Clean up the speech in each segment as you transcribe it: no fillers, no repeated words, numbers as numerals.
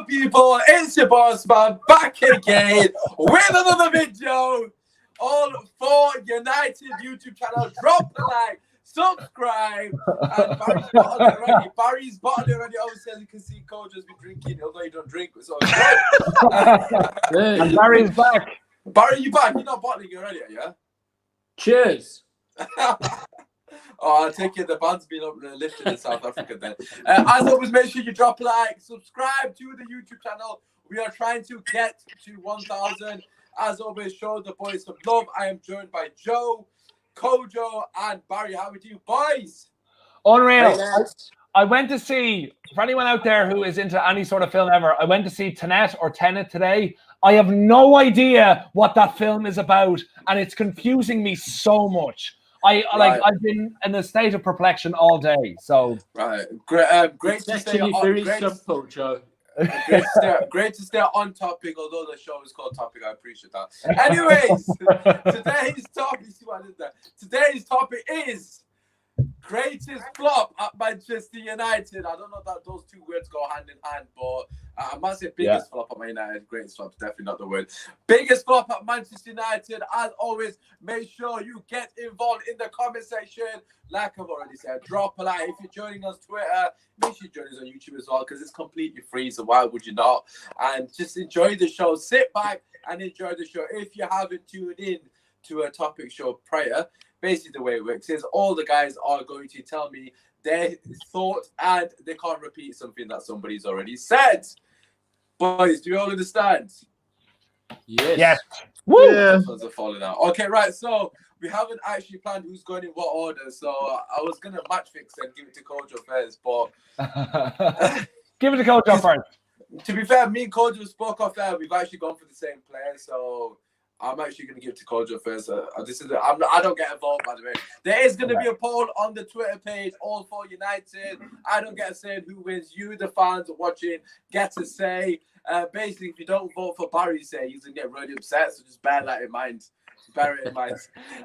up, people? It's your boss man back again with another video. All for United YouTube channel. Drop a like, subscribe, and Barry's bottled it already. Barry's bottled it already. Obviously, as you can see, Coach has been drinking, although you don't drink, so it's good. And Barry's back. Barry, you back? You're not bottling it already, yeah? Cheers. Oh, I take it the band's been lifted in South Africa then. As always, make sure you drop a like, subscribe to the YouTube channel. We are trying to get to 1,000. As always, show the boys some love. I am joined by Joe, Kojo, and Barry. How are you, boys? Unreal. I went to see, for anyone out there who is into any sort of film ever, I went to see Tenet today. I have no idea what that film is about, and it's confusing me so much. I've been in a state of perplexion all day. So great to stay on. Joe. Great to stay on topic, although the show is called Topic. I appreciate that. Anyways, today's topic is greatest flop at Manchester United. I don't know that those two words go hand in hand, but I might say biggest flop at Man United. Greatest flop is definitely not the word. Biggest flop at Manchester United. As always, make sure you get involved in the comment section. Like I've already said, drop a like. If you're joining us on Twitter, make sure you join us on YouTube as well, because it's completely free, so why would you not? And just enjoy the show. Sit back and enjoy the show. If you haven't tuned in to a topic show prior, basically the way it works is all the guys are going to tell me their thought, and they can't repeat something that somebody's already said. Boys, do you all understand? Yes. Woo! Yeah. Are falling out. Okay, right. So we haven't actually planned who's going in what order. So I was gonna match fix and give it to Kojo first, but give it to Kojo first. To be fair, me and Kojo spoke off there. We've actually gone for the same player, so I'm actually going to give it to Kojo first. I don't get involved, by the way. There is going to be a poll on the Twitter page, all for United. I don't get a say in who wins. You, the fans watching, get a say. Basically, if you don't vote for Barry's say, he's going to get really upset. So just bear that in mind. Bear it in mind.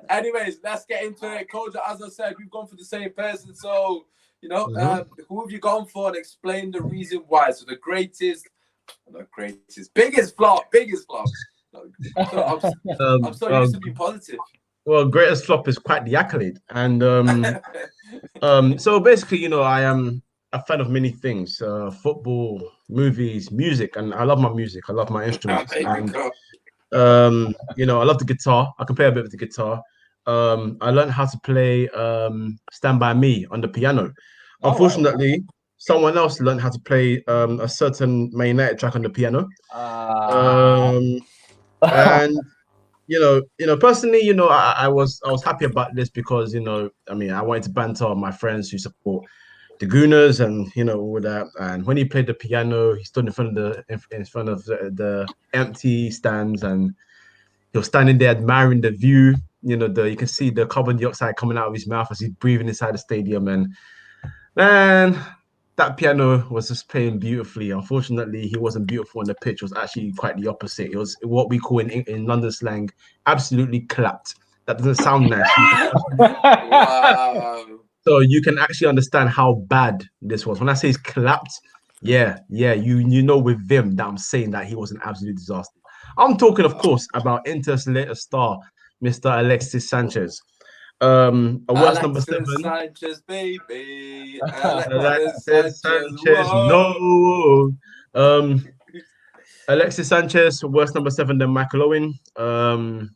Anyways, let's get into it. Kojo, as I said, we've gone for the same person. So, who have you gone for, and explain the reason why? So biggest flop. I'm so used to being positive. Well, greatest flop is quite the accolade, and so basically, I am a fan of many things: football, movies, music, and I love my music. I love my instruments, and I love the guitar. I can play a bit with the guitar. I learned how to play "Stand by Me" on the piano. Unfortunately, someone else learned how to play a certain Man United track on the piano. And personally, I was happy about this because I wanted to banter my friends who support the Gooners and all that. And when he played the piano, he stood in front of the empty stands, and he was standing there admiring the view. You can see the carbon dioxide coming out of his mouth as he's breathing inside the stadium. And man, that piano was just playing beautifully. Unfortunately, he wasn't beautiful on the pitch. It was actually quite the opposite. It was what we call in London slang, absolutely clapped. That doesn't sound nice. Wow. So you can actually understand how bad this was. When I say it's clapped, you know with Vim that I'm saying that he was an absolute disaster. I'm talking, of course, about Inter's latest star, Mr. Alexis Sanchez. Worst number 7. Sanchez, baby. Alexis Sanchez, no. Alexis Sanchez, worst number 7 than Michael Owen. You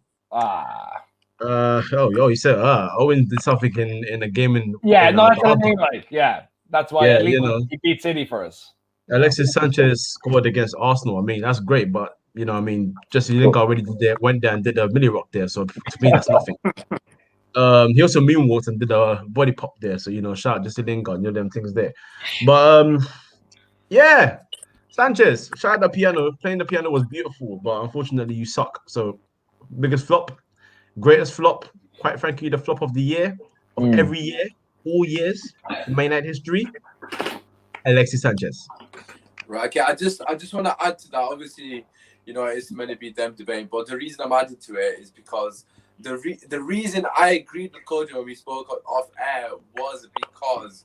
said Owen did something in a game that's why at least he beat City for us. Alexis Sanchez scored against Arsenal. I mean, that's great, but Jesse Lingard already went there and did a mini rock there. So to me, that's nothing. He also moonwalked and did a body pop there. So, shout out Jesse Lingard, them things there. But, Sanchez, shout out the piano. Playing the piano was beautiful, but unfortunately, you suck. So, biggest flop, greatest flop, quite frankly, the flop of the year, of every year, all years, in Man United history, Alexis Sanchez. Right, okay, I just want to add to that. Obviously, it's meant to be them debating, but the reason I'm adding to it is because the reason I agreed with Kojo when we spoke off air was because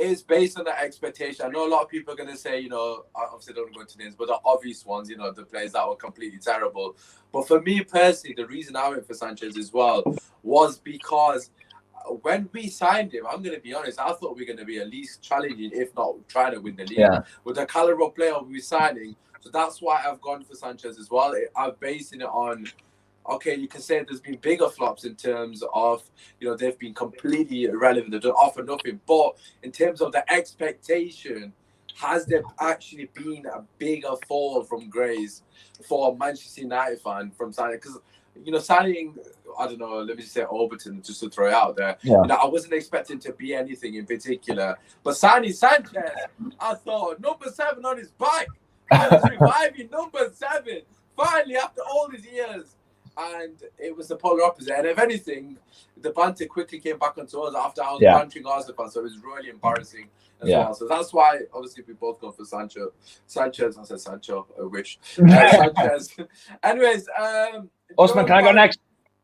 is based on that expectation. I know a lot of people are going to say, you know, obviously don't go into names, but the obvious ones, you know, the players that were completely terrible. But for me personally, the reason I went for Sanchez as well was because when we signed him, I'm going to be honest, I thought we were going to be at least challenging, if not trying to win the league. With the caliber of player we were signing. So that's why I've gone for Sanchez as well. I'm basing it on, okay, you can say there's been bigger flops in terms of, you know, they've been completely irrelevant. They don't offer nothing. But in terms of the expectation, has there actually been a bigger fall from grace for a Manchester United fan from signing? Because, you know, signing, I don't know, let me just say Overton, just to throw it out there. You know, I wasn't expecting to be anything in particular. But signing Sanchez, I thought, number 7 on his back. I was reviving number 7. Finally, after all these years. And it was the polar opposite. And if anything, the banter quickly came back onto us after I was bantering Arsenal fans. So it was really embarrassing as well. So that's why, obviously, we both go for Sanchez. I said Sancho, I wish. Sanchez. Anyways. Osman, can I go next?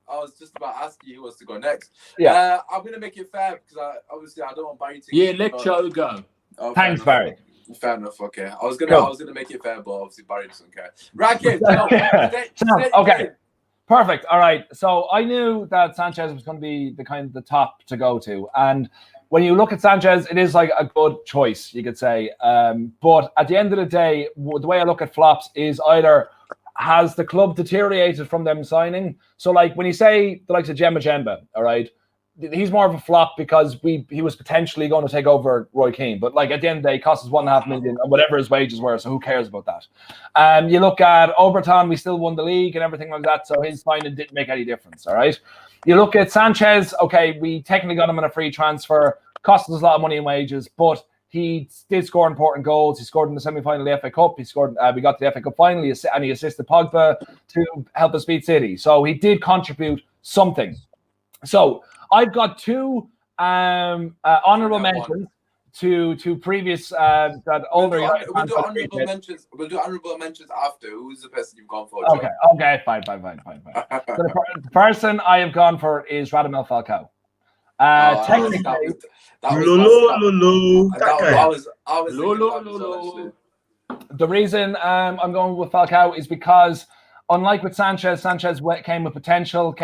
I was just about asking you who was to go next. I'm going to make it fair because obviously I don't want Barry to... let Joe go. Oh, Thanks, Barry. Fair enough. Okay. I was gonna make it fair, but obviously Barry doesn't care. Racket. Okay. Perfect. All right. So I knew that Sanchez was going to be the top to go to, and when you look at Sanchez, it is like a good choice, you could say. But at the end of the day, the way I look at flops is either has the club deteriorated from them signing. So like when you say the likes of Jemba, all right, he's more of a flop because he was potentially going to take over Roy Keane. But like at the end of the day, it cost us $1.5 million and whatever his wages were. So who cares about that? You look at Overton, we still won the league and everything like that. So his signing didn't make any difference. All right. You look at Sanchez. Okay, we technically got him on a free transfer, cost us a lot of money in wages, but he did score important goals. He scored in the semi-final of the FA Cup. He scored. We got to the FA Cup final, and he assisted Pogba to help us beat City. So he did contribute something. So I've got 2 honourable mentions to previous that older. We'll do honourable mentions. We'll do honourable mentions after. Who's the person you've gone for? Okay, fine. So the person I have gone for is Radamel Falcao. Technically, the reason I'm going with Falcao is because, unlike with Sanchez came with potential,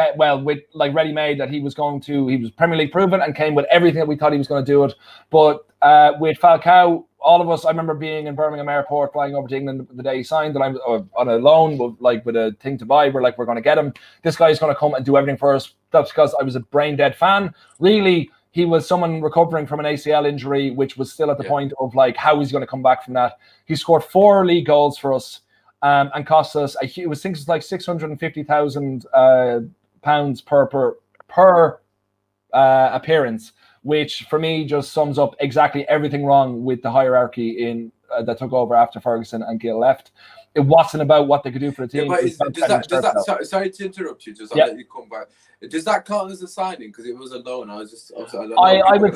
with like ready-made that he was Premier League proven and came with everything that we thought he was going to do it. But with Falcao, all of us, I remember being in Birmingham Airport, flying over to England the day he signed, and I'm on a loan with a thing to buy. We're going to get him. This guy is going to come and do everything for us. That's because I was a brain-dead fan. Really, he was someone recovering from an ACL injury, which was still at the point of like how he's going to come back from that. He scored 4 league goals for us. And cost us it was things like £650,000 per appearance, which for me just sums up exactly everything wrong with the hierarchy in that took over after Ferguson and Gill left. It wasn't about what they could do for the team. Sorry to interrupt you. I'll let you come back. Does that count as a signing? Because it was a loan. I would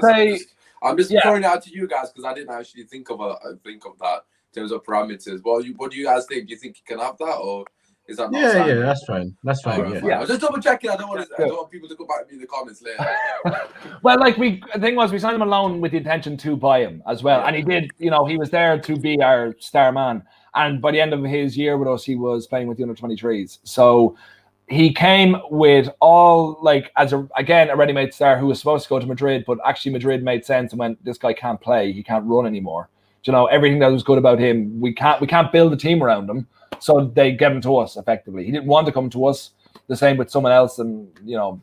say. I'm just throwing it out to you guys because I didn't actually think of that. In terms of parameters, what do you guys think? Do you think you can have that, or is that not? Yeah, that's fine. That's fine. Right, yeah. I'm just double checking. I don't want people to go back to me in the comments later. Well, like the thing was, we signed him a loan with the intention to buy him as well, and he did. You know, he was there to be our star man, and by the end of his year with us, he was playing with the under-23s. So he came with all as a ready-made star who was supposed to go to Madrid, but actually Madrid made sense and went, this guy can't play, he can't run anymore. You know, everything that was good about him, we can't build a team around him, so they gave him to us effectively. He didn't want to come to us. The same with someone else, and you know,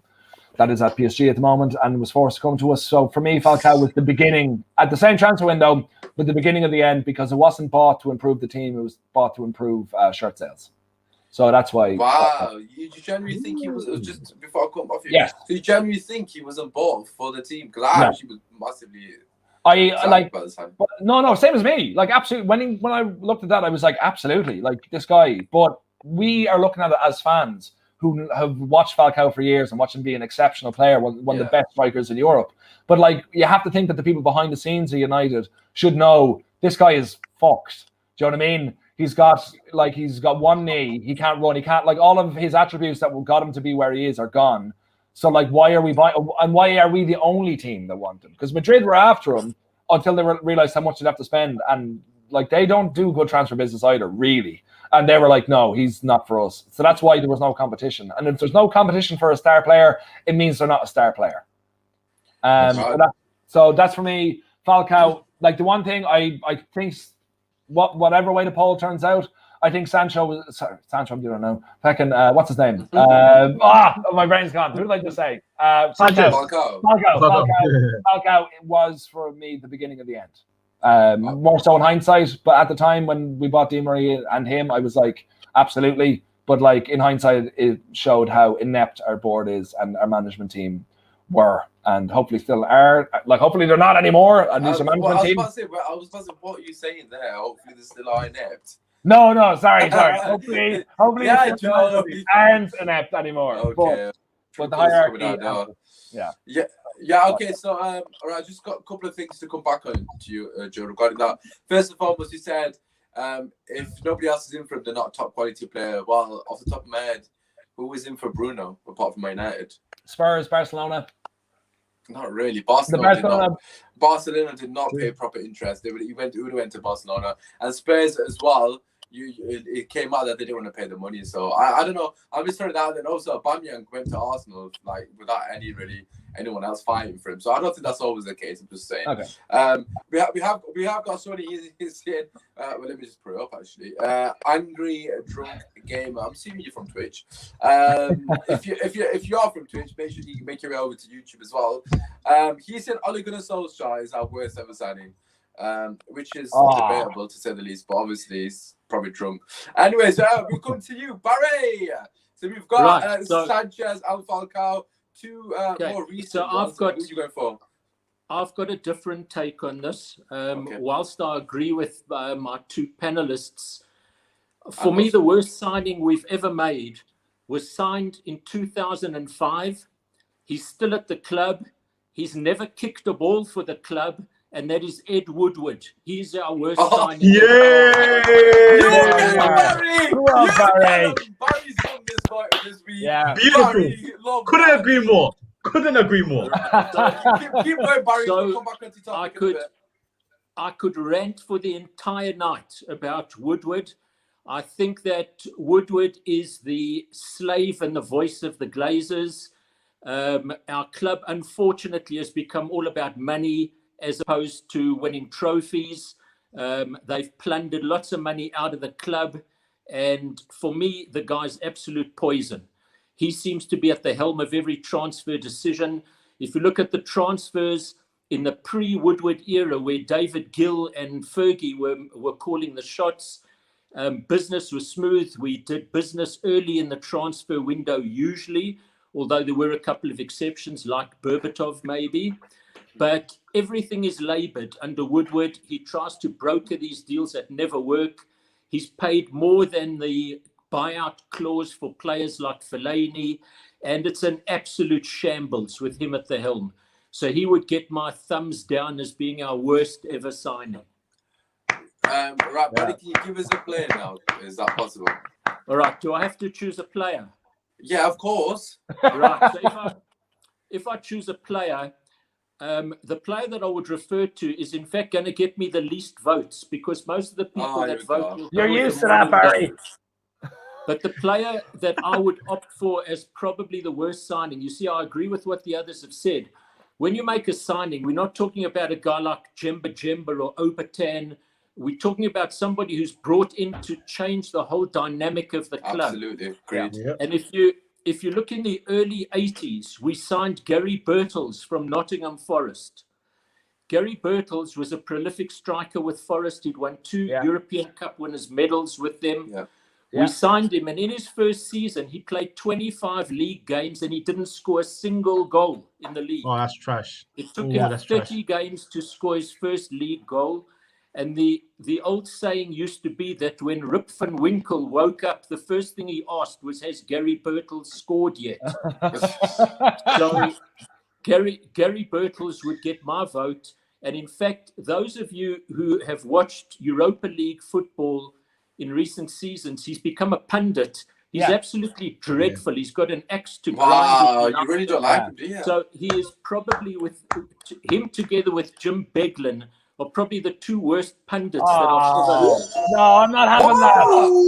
that is at PSG at the moment, and was forced to come to us. So for me, Falcao was the beginning at the same transfer window, but the beginning of the end, because it wasn't bought to improve the team; it was bought to improve shirt sales. So that's why. Wow, you generally think he was just before I come off you? Yes. So you generally think he wasn't bought for the team? Because I actually was massively. No, same as me. Like absolutely. When I looked at that, I was like, absolutely, like this guy. But we are looking at it as fans who have watched Falcao for years and watched him be an exceptional player, one of the best strikers in Europe. But like, you have to think that the people behind the scenes of United should know this guy is fucked. Do you know what I mean? He's got one knee. He can't run. He can't all of his attributes that got him to be where he is are gone. So why are we buying? And why are we the only team that want him? Because Madrid were after him, until they realized how much they'd have to spend. And like, they don't do good transfer business either, really. And they were like, no, he's not for us. So that's why there was no competition. And if there's no competition for a star player, it means they're not a star player. So that's for me. Falcao, like, the one thing I think, whatever way the poll turns out, I think Sancho, I don't know. Fucking, what's his name? My brain's gone. Who did I just say? Falcao was, for me, the beginning of the end. More so in hindsight, but at the time when we bought Di Maria and him, I was like, absolutely. But like, in hindsight, it showed how inept our board is and our management team were, and hopefully still are. Like, hopefully they're not anymore. At least I was about to say, what are you saying there? Hopefully they still are inept. No, sorry. Hopefully aren't inept anymore. Okay. But the hierarchy. Yeah. Okay. So, all right. Just got a couple of things to come back on to you, Joe, regarding that. First and foremost, you said if nobody else is in for him, they're not a top quality player. Well, off the top of my head, who was in for Bruno apart from Man United? Spurs, Barcelona. Not really. Barcelona did not pay proper interest. He would have went to Barcelona, and Spurs as well. It came out that they didn't want to pay the money. So I don't know. I'm just throwing that. And also, Aubameyang went to Arsenal like without anyone else fighting for him. So I don't think that's always the case. I'm just saying. Okay. We have got somebody saying. Well, let me just put it up actually. Angry drunk gamer. I'm seeing you from Twitch. If you are from Twitch, make sure you make your way over to YouTube as well. He said Ole Gunnar Solskjaer is our worst ever signing. Which is debatable to say the least, but obviously he's probably drunk. Anyways, we'll come to you, Barry. So we've got Sanchez and Falcao, two more recent ones. Who are you going for? I've got a different take on this. Whilst I agree with my two panelists, for me, the worst signing we've ever made was signed in 2005. He's still at the club. He's never kicked a ball for the club. And that is Ed Woodward. He's our worst signing. Yay! Barry's won this fight this week. Yeah. Beautiful. Couldn't agree more. Keep going, Barry. So come back on to topic I could rant for the entire night about Woodward. I think that Woodward is the slave and the voice of the Glazers. Our club, unfortunately, has become all about money as opposed to winning trophies. They've plundered lots of money out of the club. And for me, the guy's absolute poison. He seems to be at the helm of every transfer decision. If you look at the transfers in the pre-Woodward era where David Gill and Fergie were calling the shots, business was smooth. We did business early in the transfer window usually, although there were a couple of exceptions like Berbatov maybe. But everything is laboured under Woodward. He tries to broker these deals that never work. He's paid more than the buyout clause for players like Fellaini, and it's an absolute shambles with him at the helm. So he would get my thumbs down as being our worst ever signing. Right, buddy, can you give us a player now? Is that possible? All right, do I have to choose a player? Yeah, of course. Right, so if I choose a player, the player that I would refer to is in fact going to get me the least votes because most of the people that vote... You're used to that, Barry. But the player that I would opt for as probably the worst signing, you see, I agree with what the others have said. When you make a signing, we're not talking about a guy like Jemba or Obertan. We're talking about somebody who's brought in to change the whole dynamic of the club. Absolutely, great. Yeah. And if you look in the early 80s, we signed Gary Birtles from Nottingham Forest. Gary Birtles was a prolific striker with Forest. He'd won 2 European Cup winners' medals with them. Yeah. We signed him, and in his first season, he played 25 league games, and he didn't score a single goal in the league. Oh, that's trash. It took him 30 games to score his first league goal. And the old saying used to be that when Rip van Winkle woke up, the first thing he asked was, has Gary Birtles scored yet? So Gary Birtles would get my vote. And in fact, those of you who have watched Europa League football in recent seasons, he's become a pundit He's absolutely dreadful. He's got an axe to grind. Wow, you really don't like him, do you? So he is probably, with him together with Jim Beglin, are probably the two worst pundits that I've ever heard. No, I'm not having that.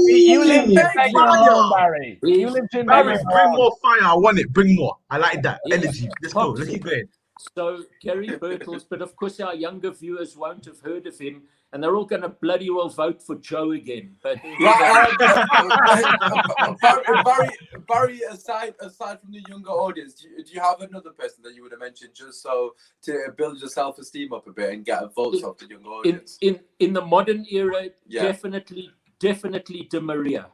You live in alone, Barry. You live in Barry, bring more fire. I want it. Bring more. I like that energy. Let's go. Let's keep going. So Gary Birtles, but of course our younger viewers won't have heard of him, and they're all going to bloody well vote for Joe again. But Barry, aside from the younger audience, do you have another person that you would have mentioned just so to build your self-esteem up a bit and get votes off the younger audience? In the modern era, definitely Di Maria.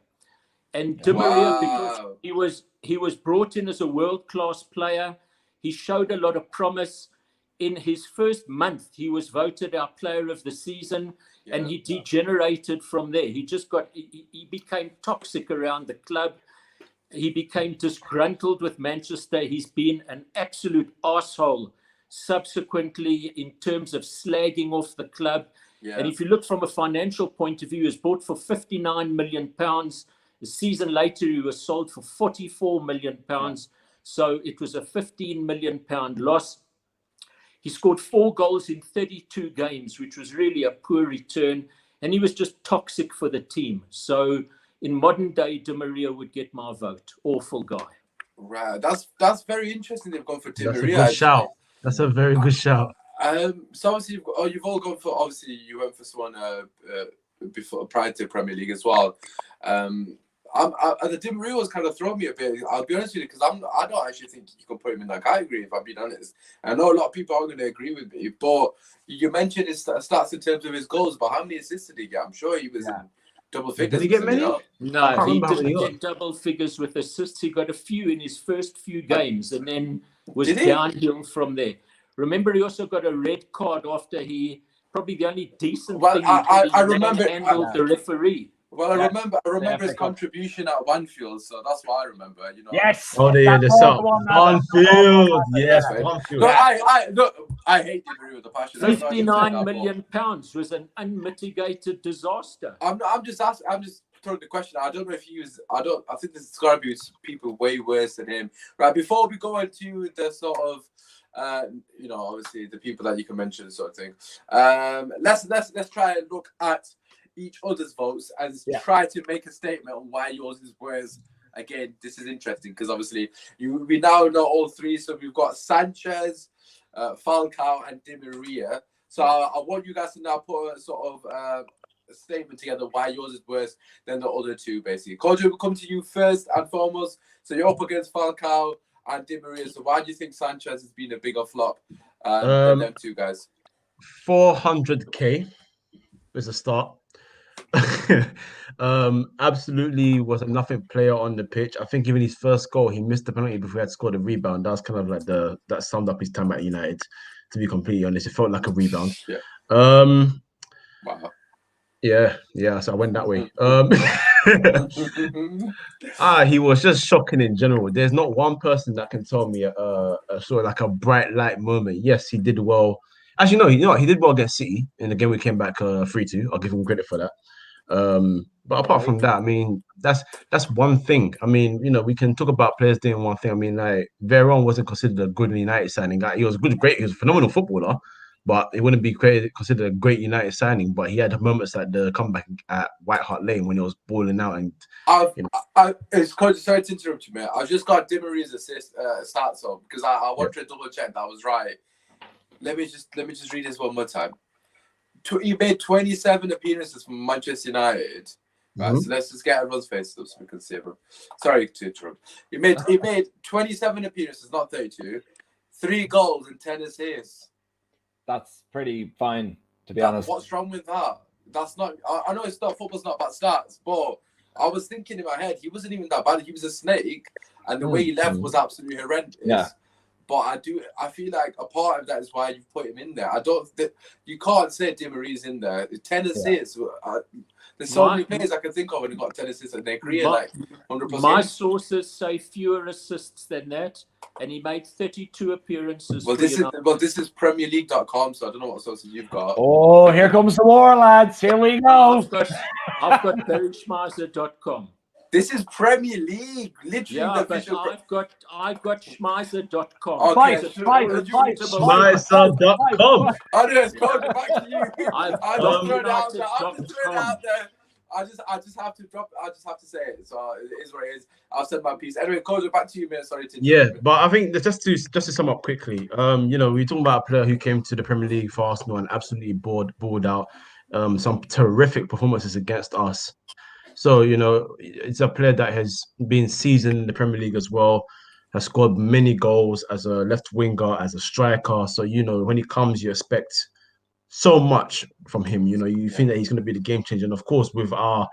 And Di Maria, because he was brought in as a world-class player. He showed a lot of promise. In his first month, he was voted our player of the season, and he degenerated from there. He became toxic around the club. He became disgruntled with Manchester. He's been an absolute arsehole subsequently in terms of slagging off the club. Yeah. And if you look from a financial point of view, he was bought for £59 million. The season later, he was sold for £44 million. Yeah. So it was a £15 million loss. He scored 4 goals in 32 games, which was really a poor return. And he was just toxic for the team. So in modern day, Di Maria would get my vote. Awful guy. Right. That's very interesting. They've gone for Di Maria. That's a good shout. That's a very good shout. So obviously, you've all gone for, obviously, you went for someone prior to Premier League as well. The Di Maria was kind of throwing me a bit. I'll be honest with you, because I don't actually think you can put him in that category, if I'm being honest. I know a lot of people aren't going to agree with me, but you mentioned his stats in terms of his goals, but how many assists did he get? I'm sure he was in double figures. Did he get many? No, he didn't get double figures with assists. He got a few in his first few games and then was downhill from there. Remember, he also got a red card after probably the only decent thing I remember handled the referee. Well, I remember his contribution at Anfield, so that's what I remember. You know. Yes. Oh, the song. Anfield. Yes, Anfield. Look, I hate Di Maria with the passion. £59 million was an unmitigated disaster. I'm just throwing the question. I don't know if he was. I think there's got to be people way worse than him. Right. Before we go into the sort of, obviously the people that you can mention, sort of thing. Let's try and look at each other's votes and try to make a statement on why yours is worse. Again, this is interesting because obviously we now know all three. So we've got Sanchez, Falcao, and Di Maria. So I want you guys to now put a sort of a statement together why yours is worse than the other two, basically. Kojo, we'll come to you first and foremost. So you're up against Falcao and Di Maria. So why do you think Sanchez has been a bigger flop than them two guys? 400k is a start. Absolutely was a nothing player on the pitch. I think even his first goal, he missed the penalty before he had scored a rebound. That was kind of like that summed up his time at United. To be completely honest, it felt like a rebound. Yeah. Wow. Yeah. So I went that way. He was just shocking in general. There's not one person that can tell me a sort of like a bright light moment. Yes, he did well. Actually, no, he did well against City. And again, we came back 3-2. I'll give him credit for that. But apart from that, I mean, that's one thing. I mean, we can talk about players doing one thing. I mean, like Veron wasn't considered a good United signing. He was great. He was a phenomenal footballer, but it wouldn't be considered a great United signing. But he had moments like the comeback at White Hart Lane when he was balling out. And sorry to interrupt you, mate. I just got Di Maria's stats up because I wanted to double check that was right. Let me just read this one more time. He made 27 appearances for Manchester United. Right, so let's just get everyone's faces up so we can see them. Sorry to interrupt. He made 27 appearances, not 32. 3 goals and 10 assists. That's pretty fine, to be honest. What's wrong with that? That's not. I know football's not about stats, but I was thinking in my head he wasn't even that bad. He was a snake, and the way he left was absolutely horrendous. Yeah. But I feel like a part of that is why you've put him in there. You can't say Di Maria's in there. 10 assists. There's so many players I can think of when they got 10 assists in their career, like 100%. My sources say fewer assists than that, and he made 32 appearances. Well, this is PremierLeague.com, so I don't know what sources you've got. Oh, here comes the war, lads. Here we go. I've got BerrySchmeiser.com. This is Premier League, literally Yeah, the but official. I've got Schmeiser.com. Okay, Schmeiser.com. Anyways, Coach, back to you. I've I'm just throwing it out there. I'm just throwing it com. out there. I just have to drop. I just have to say it. So it is what it is. I'll send my piece. Anyway, Coach, back to you, man. Sorry to interrupt you. But I think that just to sum up quickly, we're talking about a player who came to the Premier League for Arsenal and absolutely balled out. Some terrific performances against us. So, it's a player that has been seasoned in the Premier League as well, has scored many goals as a left winger, as a striker. So, when he comes, you expect so much from him. You think that he's going to be the game changer. And of course, with our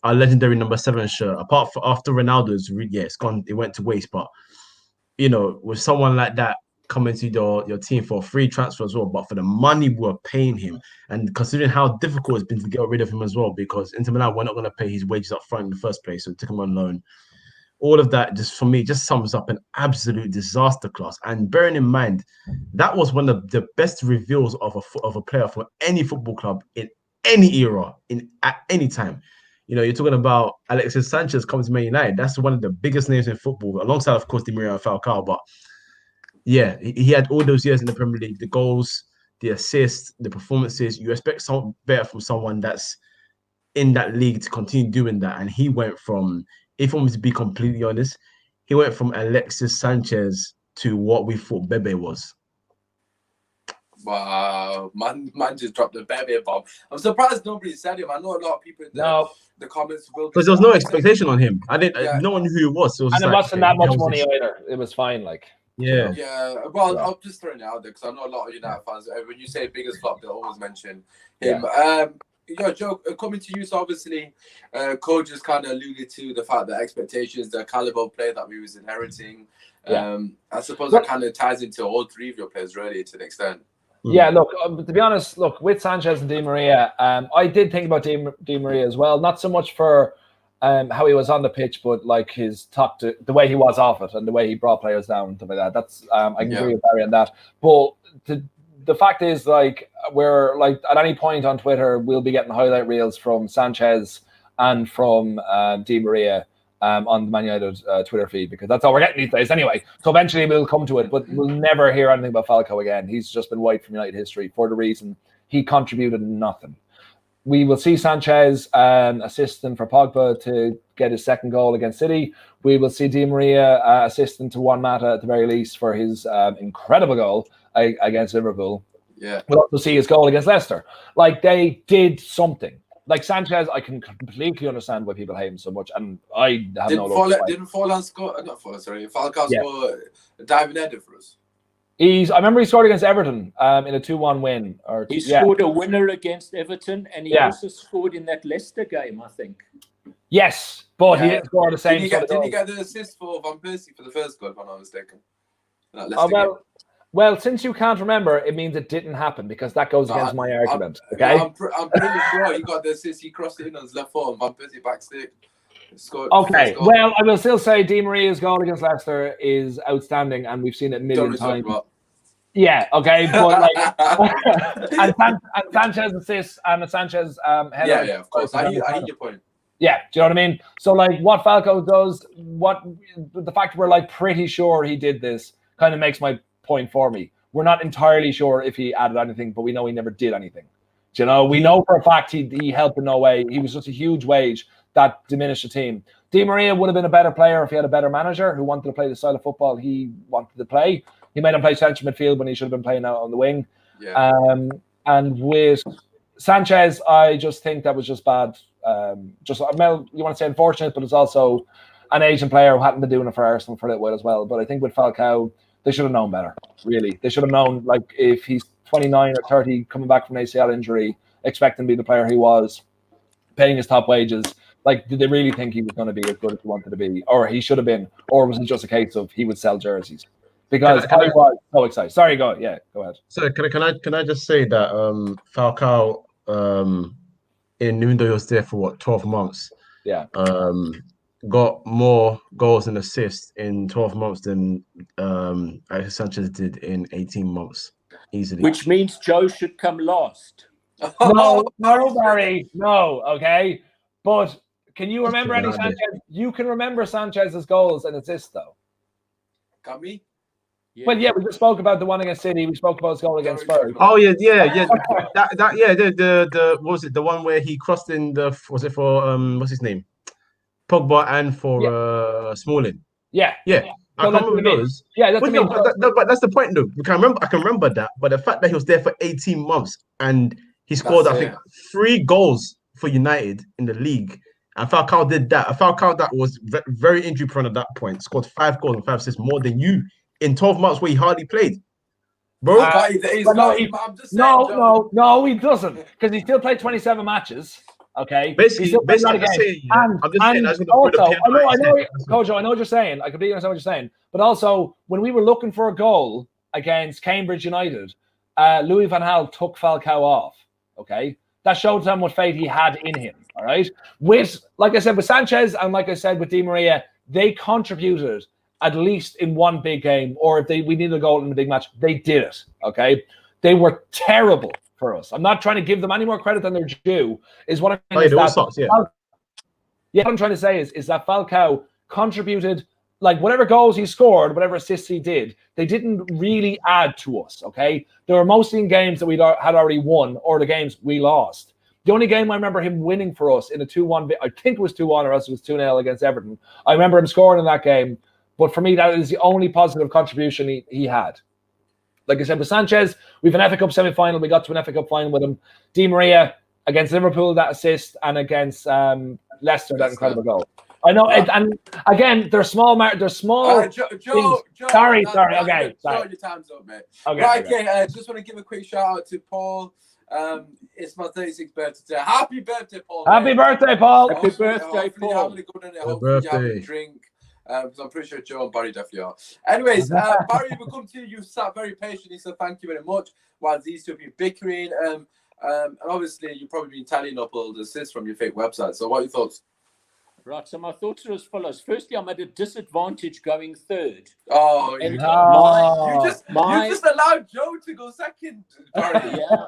legendary number 7 shirt, after Ronaldo's, it's gone, it went to waste. But, with someone like that coming to your team for a free transfer as well, but for the money we're paying him, and considering how difficult it's been to get rid of him as well, because Inter Milan, we're not going to pay his wages up front in the first place, so we took him on loan. All of that, just for me, just sums up an absolute disaster class. And bearing in mind, that was one of the best reveals of a player for any football club in any era, at any time. You're talking about Alexis Sanchez coming to Man United. That's one of the biggest names in football, alongside, of course, Di Maria and Falcao. But yeah, he had all those years in the Premier League, the goals, the assists, the performances. You expect something better from someone that's in that league to continue doing that. And he went from, if I want to be completely honest, he went from Alexis Sanchez to what we thought Bebe was. Wow, man just dropped the Bebe bomb. I'm surprised nobody said him. I know a lot of people in the comments will. Because there was no expectation on him. No one knew who he was. So it wasn't that much money either. It was fine, like. Yeah. Well, I'm just throwing it out there because I know a lot of United fans. When you say biggest flop, they'll always mention him. Joe, coming to you, so obviously, Coach just kind of alluded to the fact that expectations, the caliber of player that we was inheriting. I suppose that kind of ties into all three of your players, really, to an extent. Yeah, look, to be honest, with Sanchez and Di Maria, I did think about Di Maria as well. Not so much for how he was on the pitch, but like his the way he was off it and the way he brought players down and stuff like that. That's I can agree with Barry on that. But the fact is, like, we're like at any point on Twitter, we'll be getting highlight reels from Sanchez and from Di Maria on the Man United Twitter feed, because that's all we're getting these days anyway. So eventually we'll come to it, but we'll never hear anything about Falcao again. He's just been wiped from United history for the reason he contributed nothing. We will see Sanchez assisting for Pogba to get his second goal against City. We will see Di Maria assisting to Juan Mata at the very least for his incredible goal against Liverpool. Yeah. We'll also see his goal against Leicester. Like, they did something. Like Sanchez, I can completely understand why people hate him so much, and I have Falcao score a diving header for us. I remember he scored against Everton in a 2-1 win. He scored a winner against Everton, and he also scored in that Leicester game, I think. Yes, but he didn't score the same. Did he get the assist for Van Persie for the first goal, if I'm not mistaken? Well, since you can't remember, it means it didn't happen, because that goes against my argument. Okay, I'm pretty sure he got the assist. He crossed it in on his left foot, and Van Persie backstick. Okay, well, I will still say Di Maria's goal against Leicester is outstanding, and we've seen it a million times. Yeah, okay, but like, and Sanchez assists and a Sanchez header. Yeah, of course. I hear your point. Yeah, do you know what I mean? So, like, what Falcao does, the fact we're like pretty sure he did this kind of makes my point for me. We're not entirely sure if he added anything, but we know he never did anything. Do you know? We know for a fact he helped in no way. He was just a huge wage that diminished the team. Di Maria would have been a better player if he had a better manager who wanted to play the style of football he wanted to play. He made him play central midfield when he should have been playing out on the wing. Yeah. And with Sanchez, I just think that was just bad. You want to say unfortunate, but it's also an Asian player who hadn't been doing it for Arsenal for a little while as well. But I think with Falcao, they should have known better, really. They should have known, like, if he's 29 or 30 coming back from an ACL injury, expecting to be the player he was, paying his top wages, like, did they really think he was going to be as good as he wanted to be? Or he should have been? Or was it just a case of he would sell jerseys? Because I was so excited. Sorry, go ahead. So can I just say that Falcao, even though he was there for 12 months, got more goals and assists in 12 months than Alexis Sanchez did in 18 months, easily. Which means Joe should come last. No, Barry, no, okay. But can you remember any Sanchez? You can remember Sanchez's goals and assists, though. Got me? Yeah. Well, yeah, we just spoke about the one against City. We spoke about his goal against Spurs. Oh yeah. The what was it? The one where he crossed in the was it for what's his name? Pogba and for Smalling. Yeah. I can remember those. Yeah, that's but that's the point, though. I can remember that. But the fact that he was there for 18 months and he scored, I think, 3 goals for United in the league. And Falcao did that. Falcao that was very injury prone at that point. Scored 5 goals and 5 assists more than you in 12 months where he hardly played. Bro, no, he doesn't, because he still played 27 matches. Okay, basically, I'm just saying. Kojo, I know what you're saying. I completely understand what you're saying. But also, when we were looking for a goal against Cambridge United, Louis van Gaal took Falcao off. Okay, that showed how much faith he had in him. All right, like I said, with Sanchez and like I said with Di Maria, they contributed at least in one big game, or if we needed a goal in a big match, they did it. Okay, they were terrible for us. I'm not trying to give them any more credit than they're due. Is what I'm saying. What I'm trying to say is that Falcao contributed, like whatever goals he scored, whatever assists he did, they didn't really add to us. Okay, they were mostly in games that we had already won, or the games we lost. The only game I remember him winning for us in a 2-1, I think it was 2-1 or else it was 2-0 against Everton. I remember him scoring in that game. But for me, that is the only positive contribution he had. Like I said, with Sanchez, we have an FA Cup semi-final. We got to an FA Cup final with him. Di Maria against Liverpool, that assist, and against Leicester, that incredible goal. I know, and again, they're small. Joe, sorry. Okay, sorry. Your time's up, mate. Okay. Just want to give a quick shout out to Paul. It's my 36th birthday today. Happy birthday, Paul. Happy birthday, Paul. Happy birthday, Paul. Having a good night. Hopefully you have a drink. Because I'm pretty sure Joe and Barry definitely are. Anyways, Barry, we come to you. You sat very patiently, so thank you very much. While these two have been bickering, and obviously you've probably been tallying up all the assists from your fake website. So, what are your thoughts? Right. So my thoughts are as follows. Firstly, I'm at a disadvantage going third. Oh, you just allowed Joe to go second, Barry. Yeah,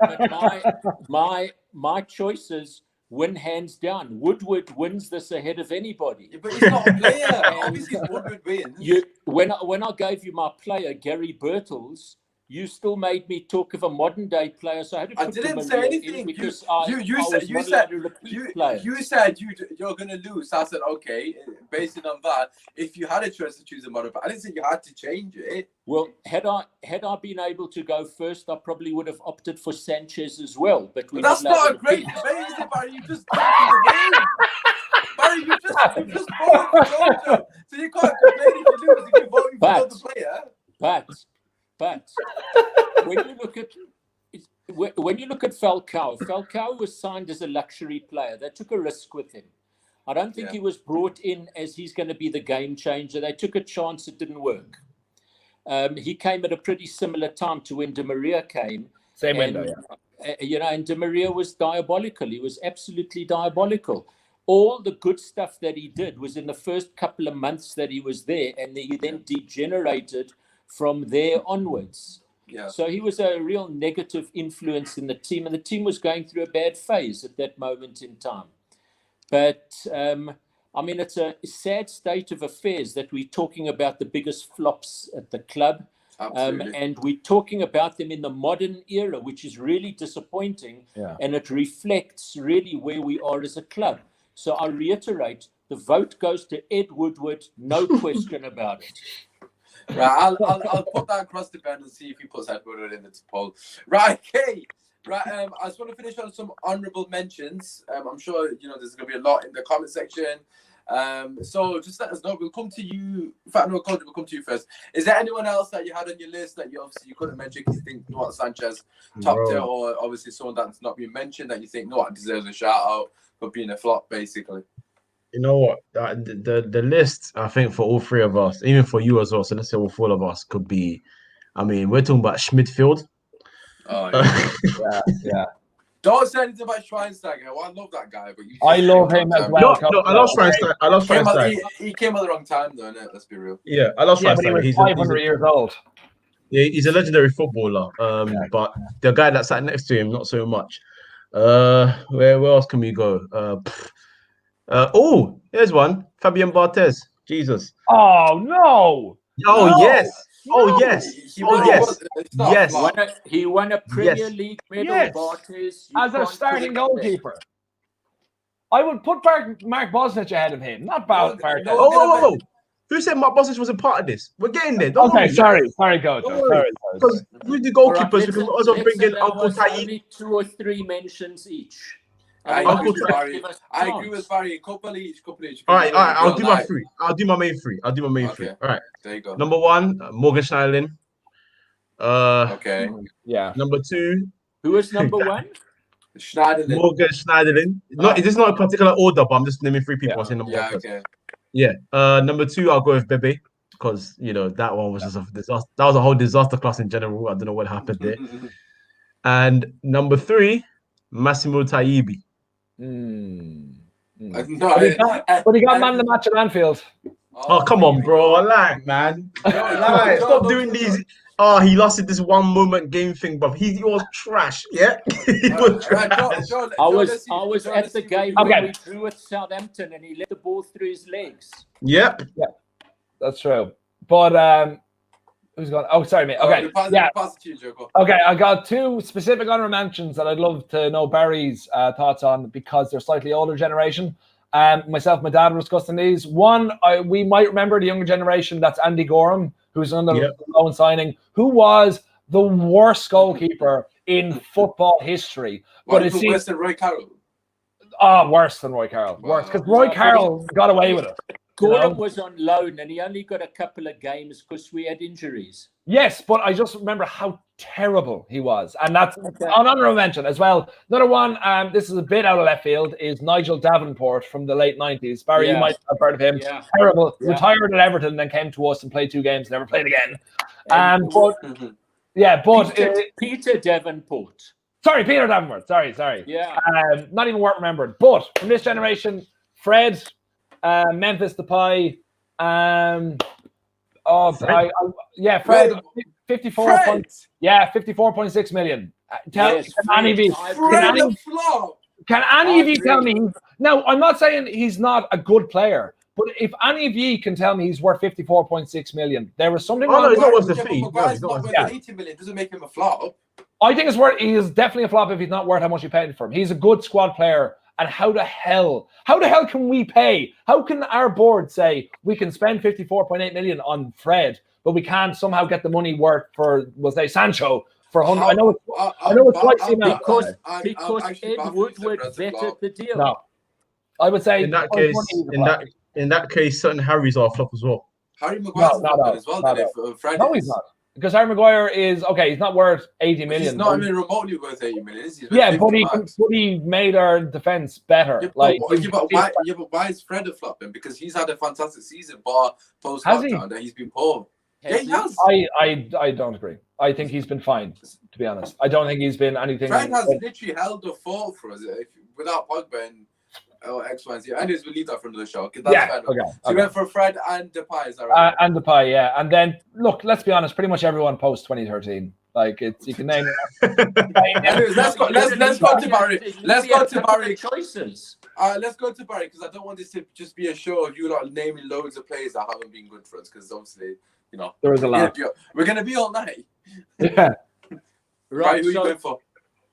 but my choices win hands down. Woodward wins this ahead of anybody. Yeah, but he's not a player. Obviously, Woodward wins. When I gave you my player, Gary Birtles, you still made me talk of a modern day player. So I didn't say anything because you said you're going to lose. So I said, okay, based on that, if you had a choice to choose a modern player, I didn't say you had to change it. Well, had I been able to go first, I probably would have opted for Sanchez as well. But that's not a great debate, is it, Barry? You just Barry, you just voted for Jojo, so you can't complain if you lose if you're voting for another player. But when you look at Falcao was signed as a luxury player. They took a risk with him. I don't think he was brought in as he's going to be the game changer. They took a chance. It didn't work. He came at a pretty similar time to when Di Maria came. Same window, yeah. And Di Maria was diabolical. He was absolutely diabolical. All the good stuff that he did was in the first couple of months that he was there, and he then degenerated from there onwards. Yeah. So he was a real negative influence in the team, and the team was going through a bad phase at that moment in time. But it's a sad state of affairs that we're talking about the biggest flops at the club. And we're talking about them in the modern era, which is really disappointing. Yeah. And it reflects really where we are as a club. So I reiterate, the vote goes to Ed Woodward, no question about it. Right, I'll put that across the bend and see if he puts Ed Woodward in the poll. Right, okay. Right, I just want to finish on some honourable mentions. I'm sure there's going to be a lot in the comment section. So just let us know. We'll come to you. In fact, no, we'll come to you first. Is there anyone else that you had on your list that you couldn't mention because you think Sanchez topped it, or obviously someone that's not been mentioned that you think deserves a shout out for being a flop, basically? You know what? The list, I think, for all three of us, even for you as well, so let's say all four of us, could be, we're talking about Schmidfield. Oh, yeah. Don't say anything about Schweinsteiger. Well, I love that guy, but I love him as well. No, I love Schweinsteiger. He came at the wrong time, though, innit? Let's be real. Yeah, I love Schweinsteiger. But he was 500 years old. Yeah, he's a legendary footballer. But the guy that sat next to him, not so much. Where else can we go? Here's one. Fabian Barthez. Jesus. Oh no! Oh No! yes. Oh No! yes. He Oh was- yes. it's not a Yes. flop. He won a Premier Yes. League medal, Yes. Bartes. You As a can't starting put it there. goalkeeper. I would put Mark Bosnich ahead of him, not Barthez. no, Oh. Who said Mark Bosnich wasn't part of this? We're getting there. Don't Okay, worry. sorry, coach. Don't worry. Sorry. Because with the All right, goalkeepers, we can also let's bring in allow Uncle us Tayi. only 2 or 3 mentions each. I Uncle agree with Tayi. Barry. Give us I chance. agree with Barry. Couple each. All right. I'll do my 3. I'll do my main 3. Okay. All right. There you go. Number 1, Morgan Schneiderlin. Okay. Yeah. Number 2, Who is number 1? Schneiderlin. Morgan Schneiderlin. No, Alright. this is not a particular order, but I'm just naming 3 people. Yeah. I'll say number 1 Yeah. first. Okay. Yeah. Number 2, I'll go with Bebe because that one was just a disaster. That was a whole disaster class in general. I don't know what happened there. And number 3, Massimo Taibi. No, No, but he got man of the match at Anfield. Oh, come on, bro. I like, man. Stop doing these. Oh, he lost at this one moment game thing, but he was trash. Yeah, he was trash. I was at the game Okay. when we drew at Southampton and he let the ball through his legs. Yep. That's true. But who's going? Oh, sorry, mate. Okay, yeah. Okay, I got 2 specific honorable mentions that I'd love to know Barry's thoughts on because they're slightly older generation. Myself and my dad were discussing these. One, we might remember the younger generation. That's Andy Gorham, who's another loan signing, who was the worst goalkeeper in football history. But it's worse than Roy Carroll. Oh, worse than Roy Carroll. Worse, because Roy Carroll got away with it. Gordon was on loan and he only got a couple of games because we had injuries. Yes, but I just remember how terrible he was. And that's an honorable mention as well. Another one, this is a bit out of left field, is Nigel Davenport from the late 90s. Barry, you might have heard of him. Yeah. Terrible. Yeah. Retired at Everton, then came to us and played 2 games, never played again. Peter Davenport. Sorry, Peter Davenport. Sorry. Yeah. Not even worth remembering. But from this generation, Fred, Memphis Depay, Fred, 54.6 million. Can any of you tell me? Now, I'm not saying he's not a good player, but if any of you can tell me he's worth 54.6 million, there was something wrong. No, he's not worth the fee. Maguire's not worth 80 million. Doesn't make him a flop. I think he is definitely a flop if he's not worth how much you paid for him. He's a good squad player. And how the hell can we pay? How can our board say we can spend 54.8 million on Fred, but we can't somehow get the money worth for, we'll say, Sancho for 100? I know it's quite because Ed Woodward vetted the deal. No, I would say in that case, certain Harry's are a flop as well. Harry Maguire's not as well. No, he's not. Because Harry Maguire is okay. He's not worth 80 million. He's not even remotely worth 80 million. But he made our defense better. Yeah, why is Fred a flopping? Because he's had a fantastic season, but post lockdown that he's been poor. Yeah, he has. I don't agree. I think he's been fine. To be honest, I don't think he's been anything. Fred has literally held the fort for us without Pogba and X, Y, and Z. Anyways, we'll leave that for another show. Okay. So we went for Fred and Depay, is that right? And Depay, yeah. And then, look, let's be honest, pretty much everyone post 2013. Like, you can name Anyways, let's go to Barry. Let's go to Barry. Choices. Let's go to Barry, because I don't want this to just be a show of you lot naming loads of players that haven't been good for us, because obviously, there is a lot. We're going to be all night. Yeah. Right, who are you going for?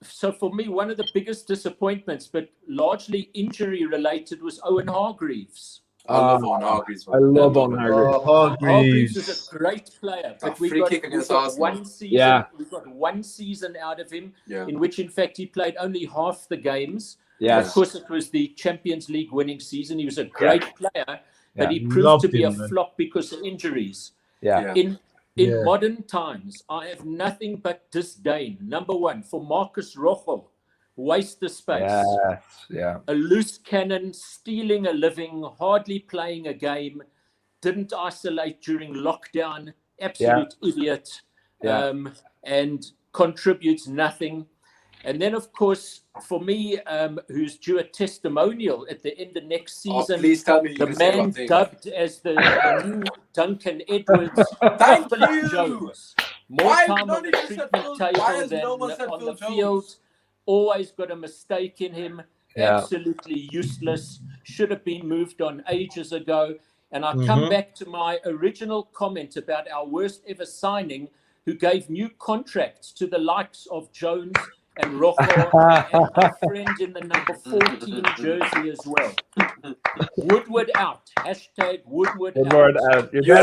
So for me, one of the biggest disappointments, but largely injury related, was Owen Hargreaves. I love Owen Hargreaves. I love Owen Hargreaves. Hargreaves is a great player, but we got 1 season. Yeah. We got 1 season out of him, Yeah. in which, in fact, he played only half the games. Yes. Of course, it was the Champions League winning season. He was a great player, but he proved to be a flop because of injuries. Yeah. In modern times, I have nothing but disdain. Number 1, for Marcus Rojo, waste of space. Yeah. A loose cannon, stealing a living, hardly playing a game, didn't isolate during lockdown, absolute idiot, and contributes nothing. And then, of course, for me, who's due a testimonial at the end of next season, please tell me the man dubbed as the new Duncan Edwards, Thank Philip you. Jones. More time on the treatment table than on the field. Always got a mistake in him. absolutely useless, should have been moved on ages ago. And I come back to my original comment about our worst ever signing, who gave new contracts to the likes of Jones and Rojo and our friend in the number 14 jersey as well. Woodward out. Hashtag Woodward out. You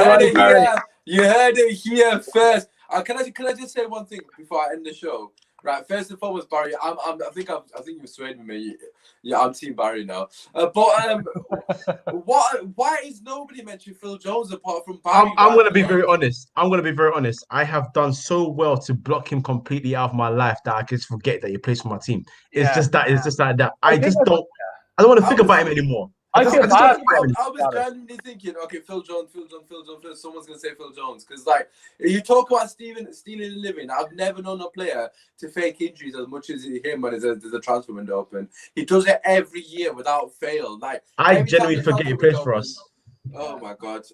heard it here first. Can I just say one thing before I end the show? Right, first and foremost, Barry, I think you've swayed with me. Yeah, I'm Team Barry now. Why is nobody mentioning Phil Jones apart from Barry? I'm going to be very honest. I have done so well to block him completely out of my life that I just forget that he plays for my team. It's just like that. I don't want to think about him anymore. I was genuinely thinking, okay, Phil Jones. Someone's gonna say Phil Jones because, like, you talk about stealing a living. I've never known a player to fake injuries as much as him when there's a transfer window open. He does it every year without fail. Like, I genuinely forget he plays for us. Oh my God,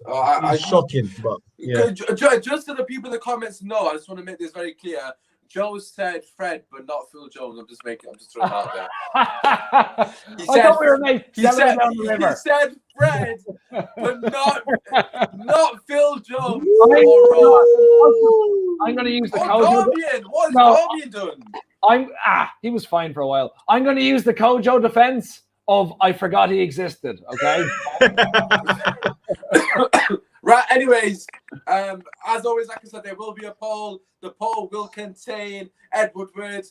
it's shocking. But yeah, just so the people in the comments know, I just want to make this very clear. Joe said Fred, but not Phil Jones. I'm just throwing it out there. I thought we were mates. He said Fred, but not Phil Jones. I'm going to use the Cojo. What has Darbian done? He was fine for a while. I'm going to use the Cojo defense of I forgot he existed. Okay. Right, anyways, as always, like I said, there will be a poll. The poll will contain Ed Woodward,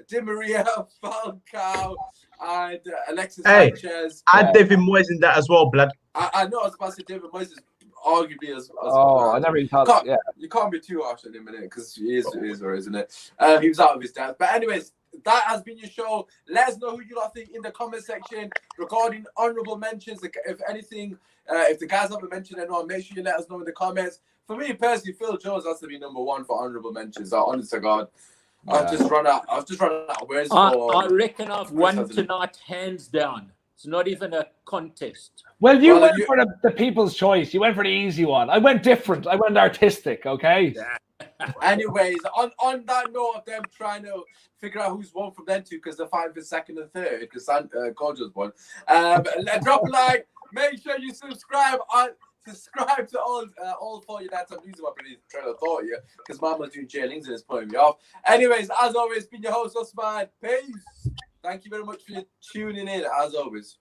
Di Maria, Falcao, and Alexis Sanchez. Add David Moyes in that as well, blood. I know I was about to say David Moyes is arguably as I never even thought. You can't be too harsh on him in it because he is or isn't it? He was out of his depth. But anyways, that has been your show. Let us know who you lot think in the comment section regarding honorable mentions. If anything, if the guys haven't mentioned anyone, make sure you let us know in the comments. For me personally, Phil Jones has to be number one for honorable mentions. Honest to God, I've just run out of words. I reckon I've won tonight, hands down. It's not even a contest. Well, you went for the people's choice. You went for the easy one. I went different. I went artistic. Okay. Anyways, on that note of them trying to figure out who's won from them two because they're fighting for second and third because Cojo's won. Drop a like. Make sure you subscribe to all 4 United. I'm losing my train of thought here because Mama's doing jailings and it's putting me off. Anyways, as always, been your host, Osman. Peace. Thank you very much for tuning in, as always.